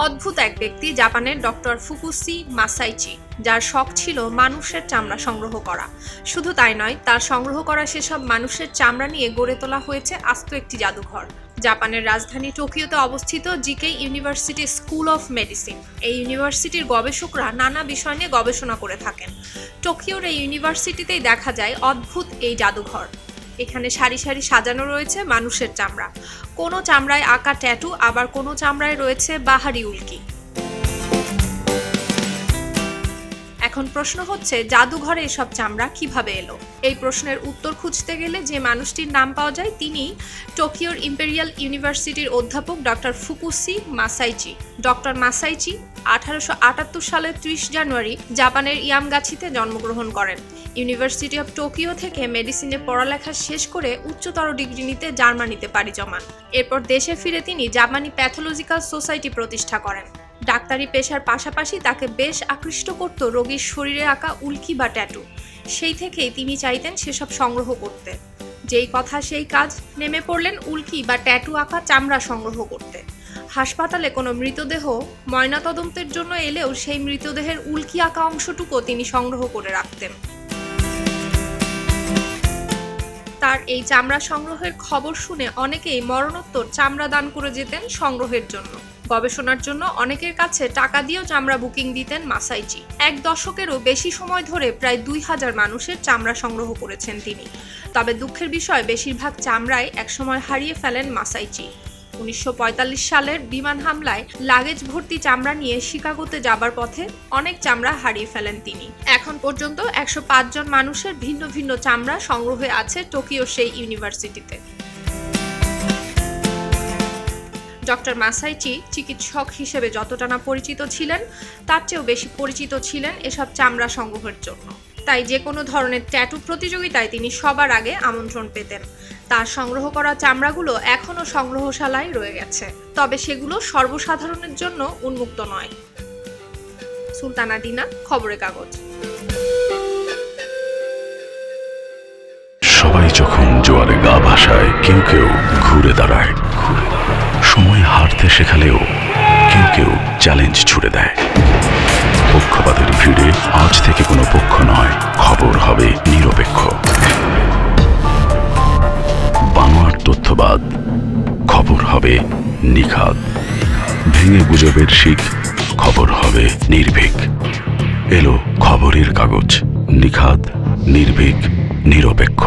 অদ্ভুত এক ব্যক্তি জাপানের ডক্টর ফুকুশি মাসাইচি, যার শখ ছিল মানুষের চামড়া সংগ্রহ করা। শুধু তাই নয়, তার সংগ্রহ করা সেসব মানুষের চামড়া নিয়ে গড়ে তোলা হয়েছে আস্ত একটি জাদুঘর। জাপানের রাজধানী টোকিওতে অবস্থিত GK university school of medicine. এই ইউনিভার্সিটির গবেষকরা নানা বিষয় নিয়ে গবেষণা করে থাকেন। টোকিওর এই ইউনিভার্সিটিতেই দেখা যায় অদ্ভুত এই জাদুঘর। এখানে সারি সারি সাজানো রয়েছে মানুষের চামড়া। কোনো চামড়ায় আঁকা ট্যাটু, আবার কোনো চামড়ায় রয়েছে বাহারি উল্কি। এখন প্রশ্ন হচ্ছে, জাদুঘরে এসব চামড়া কিভাবে এলো? এই প্রশ্নের উত্তর খুঁজতে গেলে যে মানুষটির নাম পাওয়া যায় তিনি টোকিওর ইম্পেরিয়াল ইউনিভার্সিটির অধ্যাপক ডক্টর ফুকুশি মাসাইচি। ডক্টর মাসাইচি 1878 সালের 30 জানুয়ারি জাপানের ইয়ামগাছিতে জন্মগ্রহণ করেন। ইউনিভার্সিটি অব টোকিও থেকে মেডিসিনে পড়ালেখা শেষ করে উচ্চতর ডিগ্রি নিতে জার্মানিতে পাড়ি জমান। এরপর দেশে ফিরে তিনি জাপানি প্যাথোলজিক্যাল সোসাইটি প্রতিষ্ঠা করেন। ডাক্তারি পেশার পাশাপাশি তাকে বেশ আকৃষ্ট করত রোগীর শরীরে আঁকা উল্কি বা ট্যাটু। সেই থেকেই তিনি চাইতেন সেসব সংগ্রহ করতে। যেই কথা সেই কাজ, নেমে পড়লেন উল্কি বা ট্যাটু আঁকা চামড়া সংগ্রহ করতে। হাসপাতালে কোনো মৃতদেহ ময়নাতদন্তের জন্য এলেও সেই মৃতদেহের উল্কি আঁকা অংশটুকু তিনি সংগ্রহ করে রাখতেন। তার এই চামড়া সংগ্রহের খবর শুনে অনেকেই মরণোত্তর চামড়া দান করে যেতেন সংগ্রহের জন্য। গবেষণার জন্য অনেকের কাছে টাকা দিয়েও চামড়া বুকিং দিতেন মাসাইচি। 1 দশকেরও বেশি সময় ধরে প্রায় 2000 মানুষের চামড়া সংগ্রহ করেছেন তিনি। তবে দুঃখের বিষয়, বেশিরভাগ চামড়াই একসময় হারিয়ে ফেলেন মাসাইচি। 1945 সালের বিমান হামলায় লাগেজ ভর্তি চামড়া নিয়ে শিকাগোতে যাবার পথে অনেক চামড়া হারিয়ে ফেলেন তিনি। এখন পর্যন্ত 105 জন মানুষের ভিন্ন ভিন্ন চামড়া সংগ্রহে আছে টোকিওর সেই ইউনিভার্সিটিতে। ডক্টর মাসাইচি চিকিৎসক হিসেবে যতটা না পরিচিত ছিলেন, তার চেয়েও বেশি পরিচিত ছিলেন এসব চামড়া সংগ্রহের জন্য। তাই যে কোনো ধরনের ট্যাটু প্রতিযোগিতায় তিনি সবার আগে আমন্ত্রণ পেতেন। তার সংগ্রহ করা চামড়াগুলো এখনও সংগ্রহশালায় রয়ে গেছে, তবে সেগুলো সর্বসাধারণের জন্য উন্মুক্ত নয়। সুলতানা ডিনা, খবরের কাগজ। সবাই যখন জোয়ারে গা ভাসায়, কেউ কেউ ঘুরে দাঁড়ায়। সময় হারতে শেখালেও কেউ কেউ চ্যালেঞ্জ ছুড়ে দেয়। পক্ষপাতের ভিড়ে আজ থেকে কোনো পক্ষ নয়, খবর হবে নিরপেক্ষ। বানোয়ার তথ্যবাদ, খবর হবে নিখাদ। ভেঙে গুজবের শিখ, খবর হবে নির্ভীক। এলো খবরের কাগজ, নিখাদ, নির্ভীক, নিরপেক্ষ।